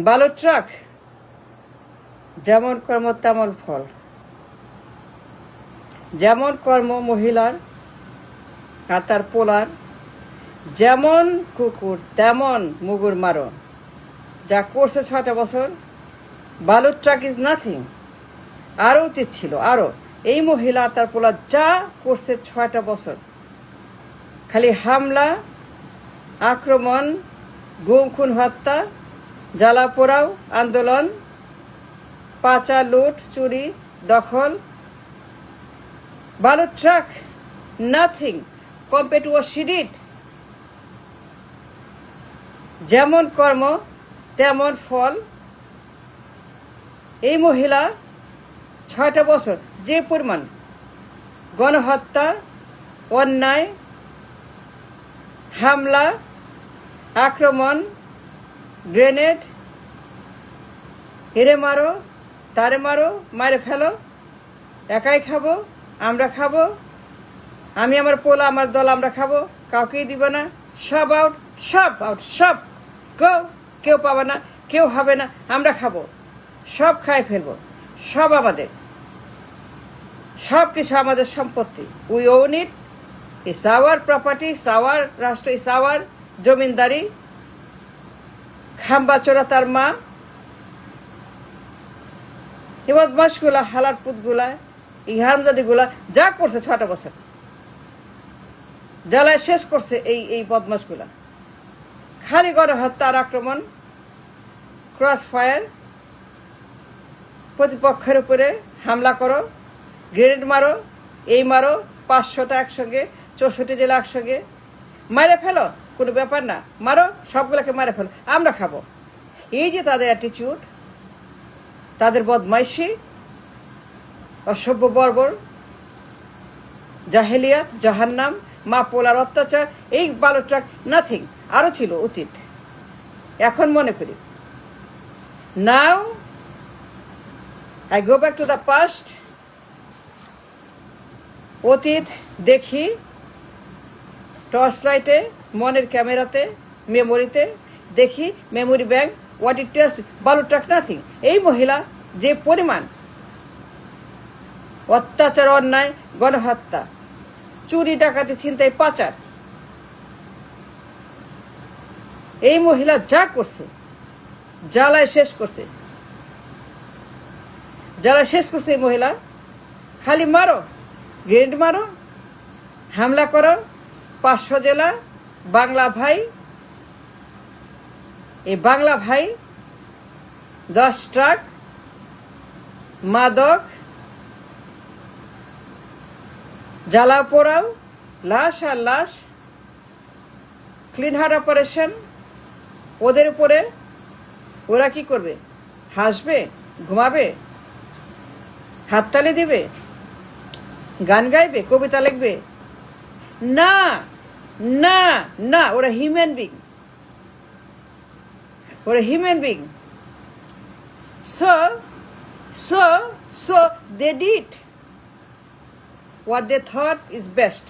বালু ট্রাক যেমন কর্ম তেমন ফল। যেমন কর্ম মহিলার আর তার পোলার, যেমন কুকুর তেমন মুগুর মারো। যা করছে 6টা বছর, বালু ট্রাক ইজ নাথিং। আরও উচিত ছিল আরও। এই মহিলা তার পোলা যা করছে 6টা বছর, খালি হামলা, আক্রমণ, গুম খুন হত্যা, জ্বালা পোড়াও, আন্দোলন, পাচার, লুট, চুরি, দখল। বালু truck nothing compare to what she did. যেমন কর্ম তেমন ফল। এই মহিলা 6টা বছর যে পরিমাণ গণহত্যা, অন্যায়, হামলা, আক্রমণ, গ্রেনেড, এরে মারো, তারে মারো, মারে ফেলো, একাই খাবো, আমরা খাবো, আমি আমার পোলা আমার দল আমরা খাবো, কাউকেই দিব না, সব আউট, সব আউট, সব গো, কেউ পাবে না, কেউ হবে না, আমরা খাবো, সব খাই ফেলবো, সব আমাদের, সব কিছু আমাদের সম্পত্তি, we on it, it's hour property, it's hour রাষ্ট্র, ইটস আওয়ার জমিনদারি। খাম্বা চোরা তার মা, এই বদমাশগুলা, হালার পুতগুলা, এই হারামজাদিগুলা যা করছে 6টা বছর, জ্বালায় শেষ করছে এই বদমাশগুলা। খালি গণহত্যা আর আক্রমণ, ক্রস ফায়ার, প্রতিপক্ষের উপরে হামলা করো, গ্রেনেড মারো, এই মারো, 500টা একসঙ্গে, 64 জেলা একসঙ্গে, মারে ফেলো, কোনো ব্যাপার না, মারো, সবগুলোকে মারে ফেলো, আমরা খাবো। এই যে তাদের অ্যাটিটিউড, তাদের বদমাইশি, অসভ্য বর্বর, জাহেলিয়াত, জাহান্নাম, মা পোলার অত্যাচার, এই বালু ট্রাক নাথিং। আরও ছিল উচিত। এখন মনে করি, now I go back to the past. অতীত দেখি টর্চ লাইটে, মনের ক্যামেরাতে, মেমোরিতে দেখি, memory bank, what it tells, বালু ট্রাক নাথিং। এই মহিলা যে পরিমাণ অত্যাচার, অন্যায়, গণহত্যা, চুরি, ডাকাতি, ছিনতাই, পাচার, এই মহিলা যা করছে, জ্বালায় শেষ করছে, জ্বালায় শেষ করছে এই মহিলা। খালি মারো, গ্রেনেড মারো, হামলা করো, 500 জেলা, বাংলা ভাই, এই বাংলা ভাই 10 ট্রাক, মাদক, জ্বালা পোড়াও, লাশ আর লাশ, ক্লিন হার্ট অপারেশন। ওদের উপরে ওরা কি করবে? হাসবে, ঘুমাবে, হাততালি দিবে, গান গাইবে, কবিতা লিখবে? না না না, ওরা হিউম্যান বিং, ওরা human being. So so so they did what they thought is best.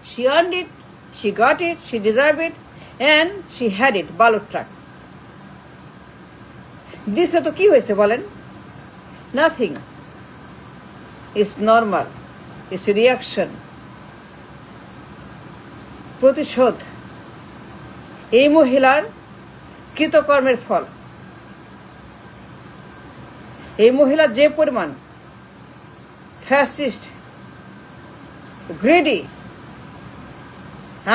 She earned it, she got it, she deserved it, and she had it. বালু ট্রাক দিছে তো কি হয়েছে বলেন? Nothing. It's normal, it's reaction, প্রতিশোধ। এই মহিলার কৃতকর্মের ফল। এই মহিলা যে পরিমাণ ফ্যাসিস্ট, গ্রেডি,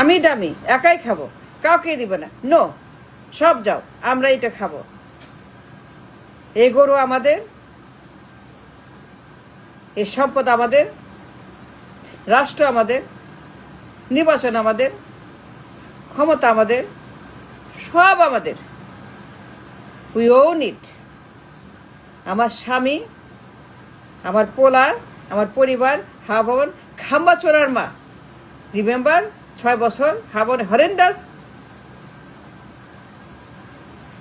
আমি ডামি, একাই খাবো, কাউকে দিবে না, নো, সব যাও, আমরা এটা খাবো। এই গরু আমাদের, এই সম্পদ আমাদের, রাষ্ট্র আমাদের, নির্বাচন আমাদের, ক্ষমতা আমাদের, সব আমাদের। উই ওন ইট। আমার স্বামী, আমার পোলা, আমার পরিবার, হাবন, খাম্বা চোরার মা, রিমেম্বার, 6 বছর, হাবন হরেন্ডাস।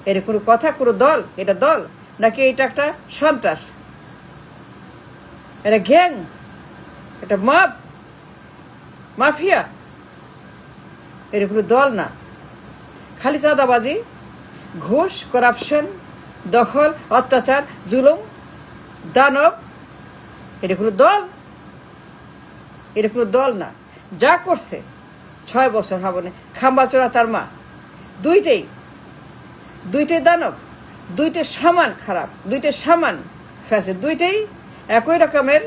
এর কোনো কথা, কোনো দল? এটা দল নাকি এটা একটা সন্ত্রাস? এটা গ্যাং, এটা মাফিয়া। এর কোনো দল না। খালি চাঁদাবাজি, ঘুষ, করাপশন, দখল, অত্যাচার, জুলুম, দানব, এটা কোনো দল? এটা কোনো দল না। যা করছে 6 বছর হাবনে, খাম্বাচোরা তার মা, দুইটাই দানব, দুইটাই সমান খারাপ, দুইটাই সমান ফ্যাসে, দুইটাই একই রকমের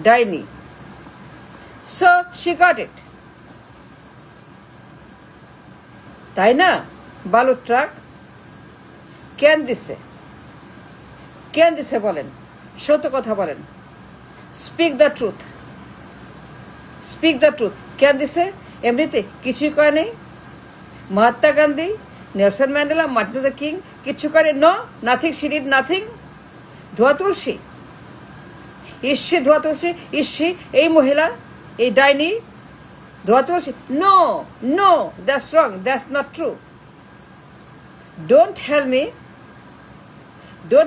ডাইনি। সো শি গট ইট, তাই না? বালুর ট্রাক কেন দিছে বলেন, সত্য কথা বলেন। স্পিক দ্য ট্রুথ, কেন দিছে? এমনিতে কিছুই করে নেই। Mahatma Gandhi, Nelson Mandela, Martin Luther King কিচ্ছু করে? No, nothing, she did nothing. ধোয়া তুলসী, ধোয়া তুলসী, এই মহিলা, এই ডাইনি ধোয়া তুলসী? No, that's wrong, that's not true. Don't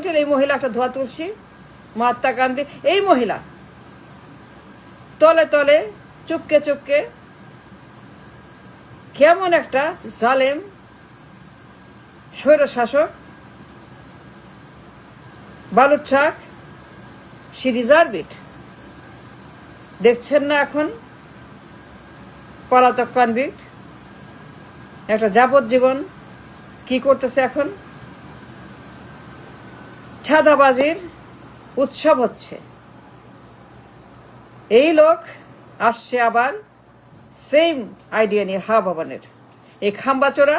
tell এই মহিলা একটা ধোয়া তুলসী। মহাত্মা গান্ধী, এই মহিলা তলে তলে চুপকে কেমন একটা জালেম স্বৈরশাসক। বালুর ট্রাক, শি ডিজার্ভ ইট। দেখছেন না এখন পলাতক কনভিক্ট, একটা যাবজ্জীবন কি করতেছে এখন? ছাদাবাজির উৎসব হচ্ছে। এই লোক আসছে আবার সেম আইডিয়া নিয়ে, ভবনের এই খাম্বাচোরা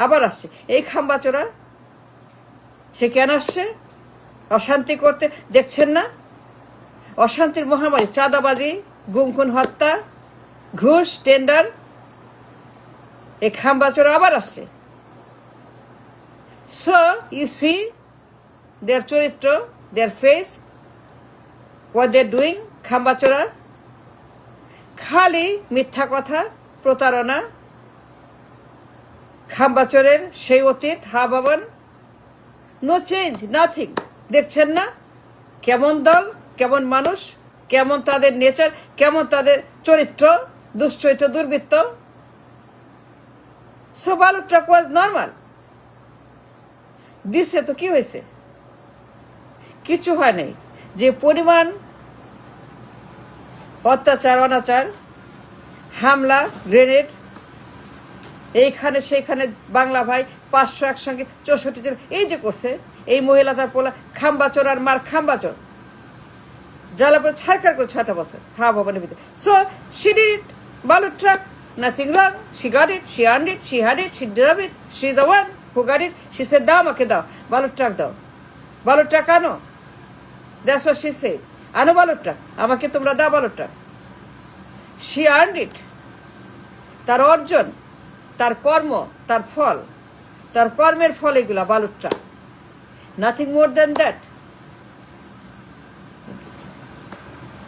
আবার আসছে। এই খাম্বাচোরা সে কেন আসছে? অশান্তি করতে। দেখছেন না অশান্তির মহামারী, চাঁদাবাজি, গুমখুন, হত্যা, ঘুষ, টেন্ডার। এই খাম্বাচোরা আবার আসছে। সো ইউ সি দেয়ার চরিত্র, their face, what they are doing. খাম্বাচোরা খালি মিথ্যা কথা, প্রতারণা। খাম্বাচোরের সেই অতীত, ভবন, নো চেঞ্জ, নাথিং। দেখছেন না কেমন দল, কেমন মানুষ, কেমন তাদের নেচার, কেমন তাদের চরিত্র, দুশ্চরিত্র, দুর্বৃত্ত। সো বালুর ট্রাক ওয়াজ নর্মাল। দিছে তো কি হয়েছে? কিছু হয় নাই। যে পরিমাণ অত্যাচার, অনাচার, হামলা, গ্রেনেড, এইখানে সেইখানে, বাংলা ভাই 500 একসঙ্গে 64 জন, এই যে করছে এই মহিলা, তার পোলা, খাম্বাচোর আর মার খাম্বাচোর জ্বালাপুরে ছাড়কার করে 6টা বছর ভবনের ভিতরে। সো শি ডিড ইট, বালুর truck, nothing wrong, she got it, she earned it, she had it, she deserve it, she is the one who got it. She said, দাও আমাকে, দাও বালুর ট্রাক, দাও বালুর ট্রাক, আনো। দ্যাটস হোয়াট শি সেড, আনো বালুর ট্রাক, আমাকে তোমরা দাও বালুর ট্রাক। শি আর্নড ইট, তার অর্জন, তার কর্ম, তার ফল, তার কর্মের ফল এগুলা বালুর truck, nothing more than that.